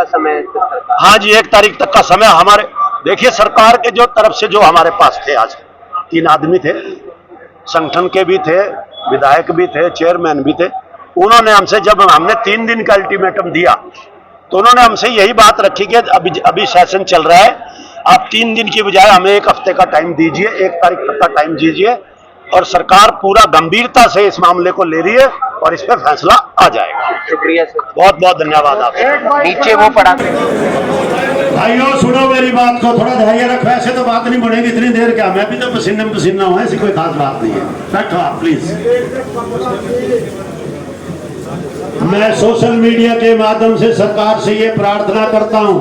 समय सरकार? हाँ जी, 1 तारीख तक का समय हमारे, देखिए सरकार के जो तरफ से जो हमारे पास थे, आज 3 आदमी थे, संगठन के भी थे, विधायक भी थे, चेयरमैन भी थे। उन्होंने हमसे, जब हमने 3 दिन का अल्टीमेटम दिया, तो उन्होंने हमसे यही बात रखी कि अभी सेशन चल रहा है, आप 3 दिन की बजाय हमें 1 हफ्ते का टाइम दीजिए, 1 तारीख तक का टाइम दीजिए। और सरकार पूरा गंभीरता से इस मामले को ले रही है और इस पर फैसला आ जाएगा। शुक्रिया सर, बहुत बहुत धन्यवाद आपका। नीचे वो पड़ा। भाइयों सुनो मेरी बात को, थोड़ा धैर्य रखो, ऐसे तो बात नहीं बढ़ेगी इतनी देर क्या, मैं भी तो पसीने में पसीना हूँ, ऐसी कोई खास बात नहीं है। बैठो आप प्लीज। मैं सोशल मीडिया के माध्यम से सरकार से ये प्रार्थना करता हूं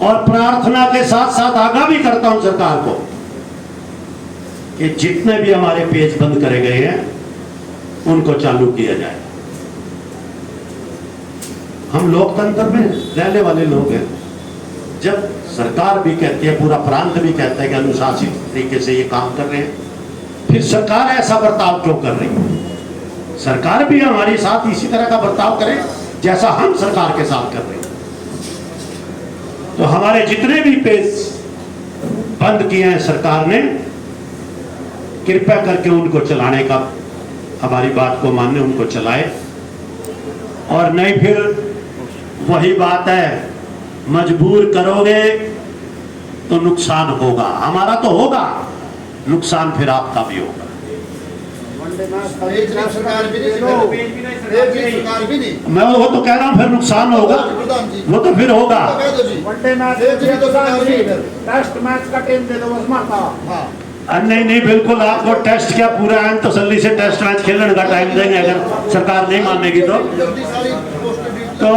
और प्रार्थना के साथ साथ आगाह भी करता हूं सरकार को कि जितने भी हमारे पेज बंद करे गए हैं उनको चालू किया जाए। हम लोकतंत्र में रहने वाले लोग हैं। जब सरकार भी कहती है, पूरा प्रांत भी कहता है कि अनुशासित तरीके से ये काम कर रहे हैं, फिर सरकार ऐसा बर्ताव क्यों कर रही है? सरकार भी हमारे साथ इसी तरह का बर्ताव करे जैसा हम सरकार के साथ कर रहे हैं। तो हमारे जितने भी पेज बंद किए हैं सरकार ने, कृपया करके उनको चलाने का, हमारी बात को मानने, उनको चलाए। और नहीं फिर वही बात है, मजबूर करोगे तो नुकसान होगा, हमारा तो होगा, नुकसान फिर आपका भी होगा। मैं वो तो कह रहा हूँ, फिर नुकसान होगा, वो तो फिर होगा। नहीं बिल्कुल, आपको टेस्ट क्या पूरा है, तसल्ली से टेस्ट मैच खेलने का टाइम देंगे अगर सरकार नहीं मानेगी तो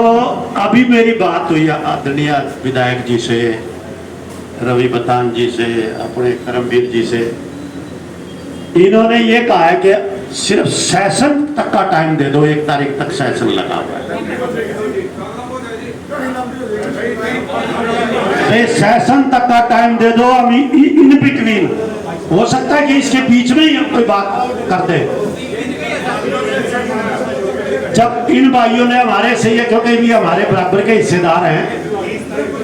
अभी मेरी बात हुई आदरणीय विधायक जी से, रवि बतान जी से, अपने करमवीर जी से। इन्होंने ये कहा है कि सिर्फ सेशन तक का टाइम दे दो, 1 तारीख तक सेशन लगा हुआ है, सेशन तक का टाइम दे दो। हम इन बिटवीन, हो सकता है कि इसके बीच में ही कोई बात कर दे। जब इन भाइयों ने हमारे से ये, क्योंकि भी हमारे बराबर के हिस्सेदार हैं,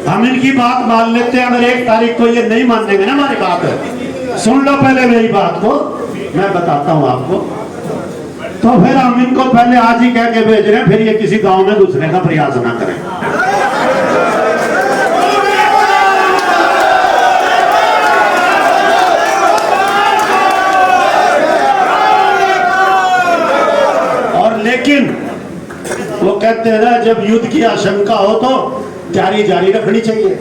हम इनकी बात मान लेते हैं। अगर 1 तारीख को ये नहीं मानेंगे ना हमारी बात, सुन लो पहले मेरी बात को, मैं बताता हूं आपको, तो फिर हम इनको पहले आज ही कह के भेज रहे हैं, फिर ये किसी गांव में घुसने का प्रयास ना करें। और लेकिन वो कहते हैं ना, जब युद्ध की आशंका हो तो तैयारी जारी रखनी चाहिए।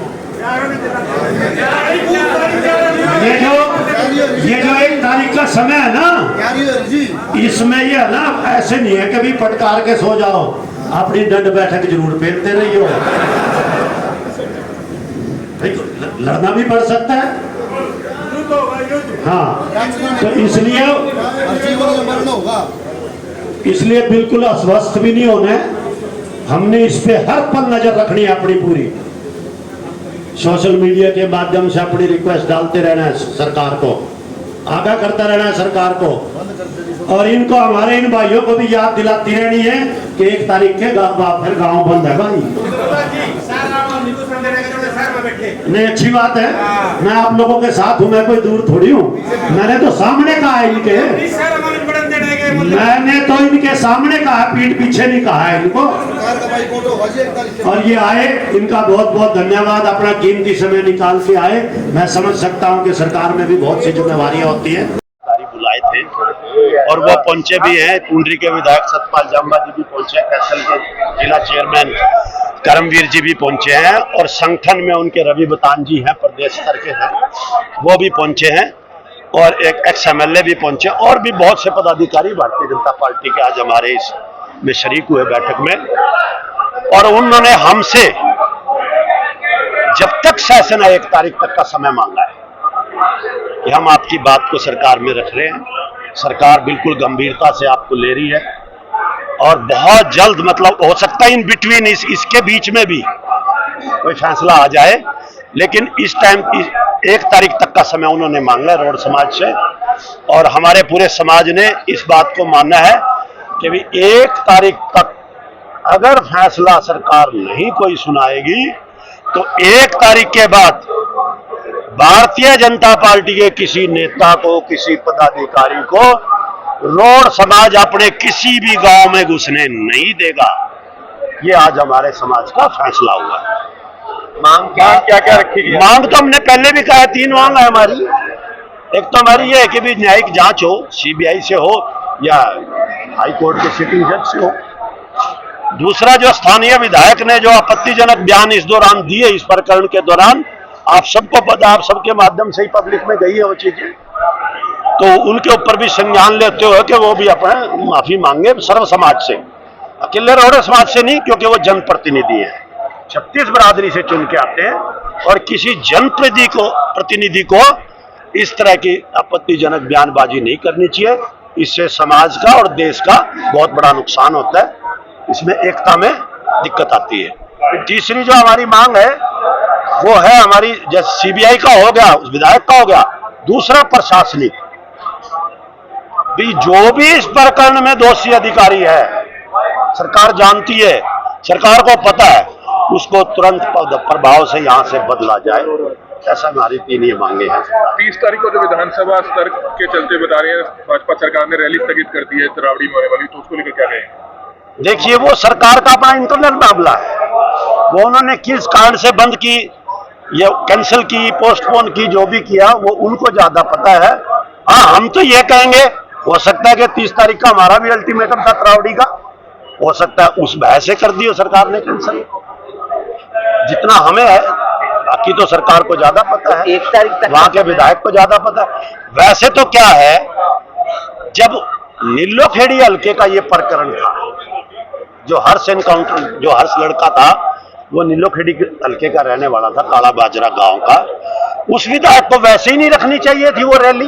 ये जो 1 तारीख का समय है ना, इसमें ये है ना, ऐसे नहीं है कभी पटकार के सो जाओ, अपनी दंड बैठक जरूर फेरते रहिए। लड़ना भी पड़ सकता है, हाँ, तो इसलिए बिल्कुल अस्वस्थ भी नहीं होना है। हमने इस पे हर पल नजर रखनी है अपनी पूरी। सोशल मीडिया के माध्यम से अपनी रिक्वेस्ट डालते रहना है सरकार को, आगाह करता रहना है सरकार को, और इनको, हमारे इन भाइयों को भी याद दिलाती रहनी है कि 1 तारीख के फिर गांव बंद है भाई। नहीं, अच्छी बात है, मैं आप लोगों के साथ हूँ, मैं कोई दूर थोड़ी हूँ। मैंने तो सामने कहा है इनके, मैंने तो इनके सामने कहा, पीठ पीछे नहीं कहा है इनको। और ये आए, इनका बहुत बहुत धन्यवाद, अपना कीमती समय निकाल के आए। मैं समझ सकता हूँ कि सरकार में भी बहुत सी जिम्मेवारियां होती हैं। बुलाए थे और वो पहुंचे भी हैं। कुंडरी के विधायक सतपाल जांबा जी भी पहुंचे, कैथल के जिला चेयरमैन करमवीर जी भी पहुंचे हैं, और संगठन में उनके रवि बतान जी हैं, प्रदेश स्तर के हैं, वो भी पहुंचे हैं, और एक XMLA भी पहुंचे, और भी बहुत से पदाधिकारी भारतीय जनता पार्टी के आज हमारे इसमें शरीक हुए बैठक में। और उन्होंने हमसे जब तक सेशन है 1 तारीख तक का समय मांगा है कि हम आपकी बात को सरकार में रख रहे हैं। सरकार बिल्कुल गंभीरता से आपको ले रही है, और बहुत जल्द, मतलब हो सकता है इन बिटवीन, इसके बीच में भी कोई फैसला आ जाए, लेकिन इस टाइम 1 तारीख तक का समय उन्होंने मांगा है रोड समाज से, और हमारे पूरे समाज ने इस बात को माना है कि भी 1 तारीख तक अगर फैसला सरकार नहीं कोई सुनाएगी तो 1 तारीख के बाद भारतीय जनता पार्टी के किसी नेता को, किसी पदाधिकारी को रोड समाज अपने किसी भी गांव में घुसने नहीं देगा। ये आज हमारे समाज का फैसला हुआ है। मांग क्या क्या रखी गई? मांग तो हमने पहले भी कहा है, 3 मांग है हमारी। एक तो हमारी ये है कि भी न्यायिक जांच हो, सीबीआई से हो या हाई कोर्ट के सिटिंग जज से हो। दूसरा, जो स्थानीय विधायक ने जो आपत्तिजनक बयान इस दौरान दिए, इस प्रकरण के दौरान, आप सबको पता, आप सबके माध्यम से ही पब्लिक में गई है वो चीजें, तो उनके ऊपर भी संज्ञान लेते हुए कि वो भी अपना माफी मांगे सर्व समाज से, अकेले रोहड़े समाज से नहीं, क्योंकि वो जनप्रतिनिधि है, 36 बरादरी से चुन के आते हैं और किसी जनप्रतिनिधि को इस तरह की आपत्तिजनक बयानबाजी नहीं करनी चाहिए। इससे समाज का और देश का बहुत बड़ा नुकसान होता है, इसमें एकता में दिक्कत आती है। तीसरी जो हमारी मांग है वो है हमारी, जैसे सीबीआई का हो गया, उस विधायक का हो गया, दूसरा प्रशासनिक भी, जो भी इस प्रकरण में दोषी अधिकारी है, सरकार जानती है, सरकार को पता है, उसको तुरंत प्रभाव से यहां से बदला जाए। ऐसा हमारी 3 ये मांगे हैं। 30 तारीख को जो विधानसभा स्तर के चलते बता रहे हैं भाजपा सरकार ने रैली स्थगित कर दी है तरावड़ी में होने वाली, तो उसको लेकर क्या कहेंगे? देखिए, वो सरकार का अपना इंटरनल मामला है, वो उन्होंने किस कारण से बंद की, ये कैंसिल की, पोस्टपोन की, जो भी किया वो उनको ज्यादा पता है। हाँ, हम तो ये कहेंगे, हो सकता है कि 30 तारीख का हमारा भी अल्टीमेटम था तरावड़ी का, हो सकता है उस बहस से कर दी हो सरकार ने कैंसिल, जितना हमें है, बाकी तो सरकार को ज्यादा पता है, 1 तारीख तक वहां के विधायक को ज्यादा पता है। वैसे तो क्या है, जब नीलोखेड़ी हल्के का ये प्रकरण था, जो हर्ष एनकाउंटर, जो हर्ष लड़का था वो नीलोखेड़ी हल्के का रहने वाला था, काला बाजरा गांव का, उस विधायक को वैसे ही नहीं रखनी चाहिए थी वो रैली।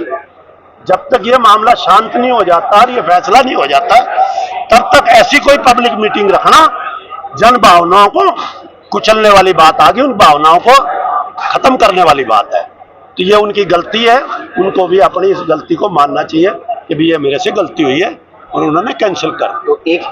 जब तक ये मामला शांत नहीं हो जाता और ये फैसला नहीं हो जाता, तब तक ऐसी कोई पब्लिक मीटिंग रखना जन भावनाओं को कुचलने वाली बात आ गई, उन भावनाओं को खत्म करने वाली बात है। तो ये उनकी गलती है, उनको भी अपनी इस गलती को मानना चाहिए कि भी ये मेरे से गलती हुई है और उन्होंने कैंसिल कर। तो 1